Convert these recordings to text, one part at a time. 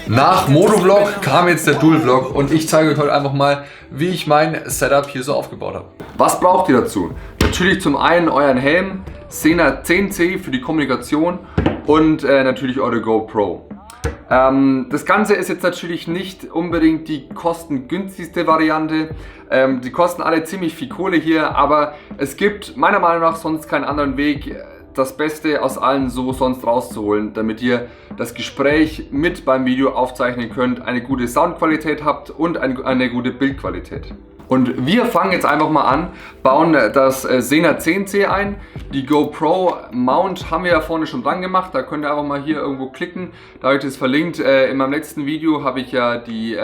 Nach Motovlog kam jetzt der Dual-Vlog und ich zeige euch heute einfach mal, wie ich mein Setup hier so aufgebaut habe. Was braucht ihr dazu? Natürlich zum einen euren Helm, Sena 10C für die Kommunikation und natürlich eure GoPro. Das Ganze ist jetzt natürlich nicht unbedingt die kostengünstigste Variante. Die kosten alle ziemlich viel Kohle hier, aber es gibt meiner Meinung nach sonst keinen anderen Weg, das Beste aus allen so sonst rauszuholen, damit ihr das Gespräch mit beim Video aufzeichnen könnt, eine gute Soundqualität habt und eine gute Bildqualität. Und wir fangen jetzt einfach mal an, bauen das Sena 10C ein. Die GoPro Mount haben wir ja vorne schon dran gemacht, da könnt ihr einfach mal hier irgendwo klicken, da habe ich das verlinkt. In meinem letzten Video habe ich ja die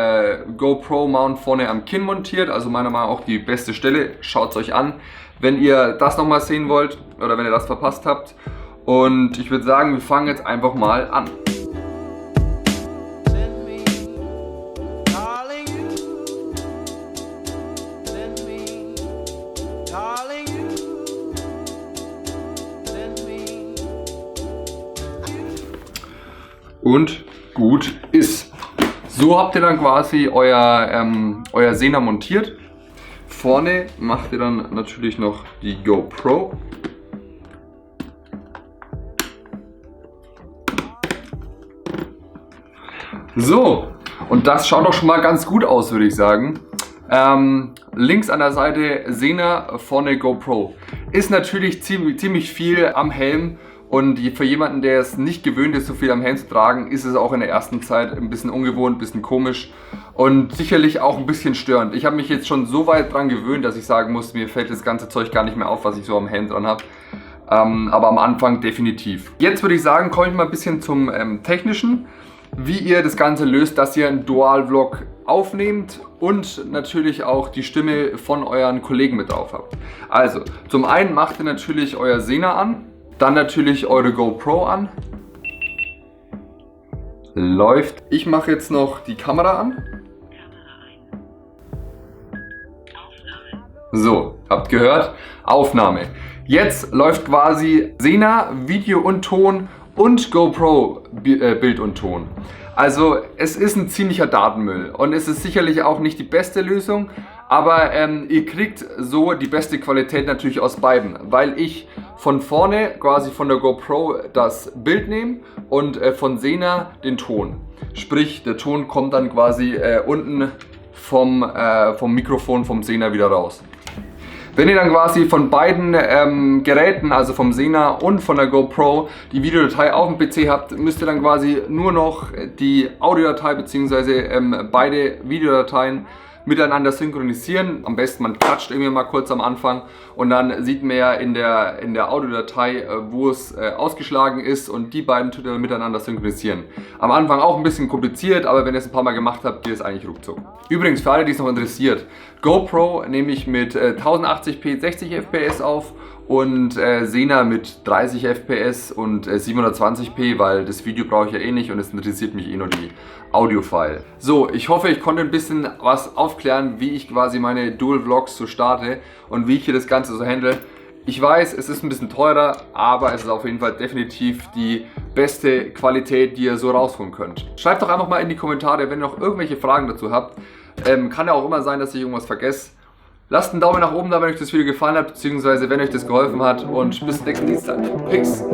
GoPro Mount vorne am Kinn montiert, also meiner Meinung nach auch die beste Stelle, schaut es euch an, wenn ihr das nochmal sehen wollt oder wenn ihr das verpasst habt. Und ich würde sagen, wir fangen jetzt einfach mal an. Und gut ist. So habt ihr dann quasi euer Sena montiert. Vorne macht ihr dann natürlich noch die GoPro. So, und das schaut doch schon mal ganz gut aus, würde ich sagen. Links an der Seite Sena, vorne GoPro. Ist natürlich ziemlich viel am Helm. Und für jemanden, der es nicht gewöhnt ist, so viel am Helm zu tragen, ist es auch in der ersten Zeit ein bisschen ungewohnt, ein bisschen komisch und sicherlich auch ein bisschen störend. Ich habe mich jetzt schon so weit dran gewöhnt, dass ich sagen muss, mir fällt das ganze Zeug gar nicht mehr auf, was ich so am Helm dran habe. Aber am Anfang definitiv. Jetzt würde ich sagen, komme ich mal ein bisschen zum Technischen, wie ihr das Ganze löst, dass ihr einen Dual-Vlog aufnehmt und natürlich auch die Stimme von euren Kollegen mit drauf habt. Also, zum einen macht ihr natürlich euer Sena an. Dann natürlich eure GoPro an. Läuft. Ich mache jetzt noch die Kamera an. So, habt gehört? Aufnahme. Jetzt läuft quasi Sena, Video und Ton und GoPro Bild und Ton. Also es ist ein ziemlicher Datenmüll und es ist sicherlich auch nicht die beste Lösung, aber ihr kriegt so die beste Qualität natürlich aus beiden, weil ich von vorne quasi von der GoPro das Bild nehme und von Sena den Ton. Sprich, der Ton kommt dann quasi unten vom Mikrofon vom Sena wieder raus. Wenn ihr dann quasi von beiden Geräten, also vom Sena und von der GoPro, die Videodatei auf dem PC habt, müsst ihr dann quasi nur noch die Audiodatei bzw. beide Videodateien miteinander synchronisieren. Am besten man klatscht irgendwie mal kurz am Anfang und dann sieht man ja in der Audiodatei, wo es ausgeschlagen ist und die beiden tut ihr miteinander synchronisieren. Am Anfang auch ein bisschen kompliziert, aber wenn ihr es ein paar Mal gemacht habt, geht es eigentlich ruckzuck. Übrigens, für alle, die es noch interessiert, GoPro nehme ich mit 1080p 60 FPS auf und Sena mit 30 FPS und 720p, weil das Video brauche ich ja eh nicht und es interessiert mich eh nur die Audio-File. So, ich hoffe, ich konnte ein bisschen was aufklären, wie ich quasi meine Dual-Vlogs so starte und wie ich hier das Ganze so handle. Ich weiß, es ist ein bisschen teurer, aber es ist auf jeden Fall definitiv die beste Qualität, die ihr so rausholen könnt. Schreibt doch einfach mal in die Kommentare, wenn ihr noch irgendwelche Fragen dazu habt. Kann ja auch immer sein, dass ich irgendwas vergesse. Lasst einen Daumen nach oben da, wenn euch das Video gefallen hat, beziehungsweise wenn euch das geholfen hat und bis nächsten Dienstag. Peace!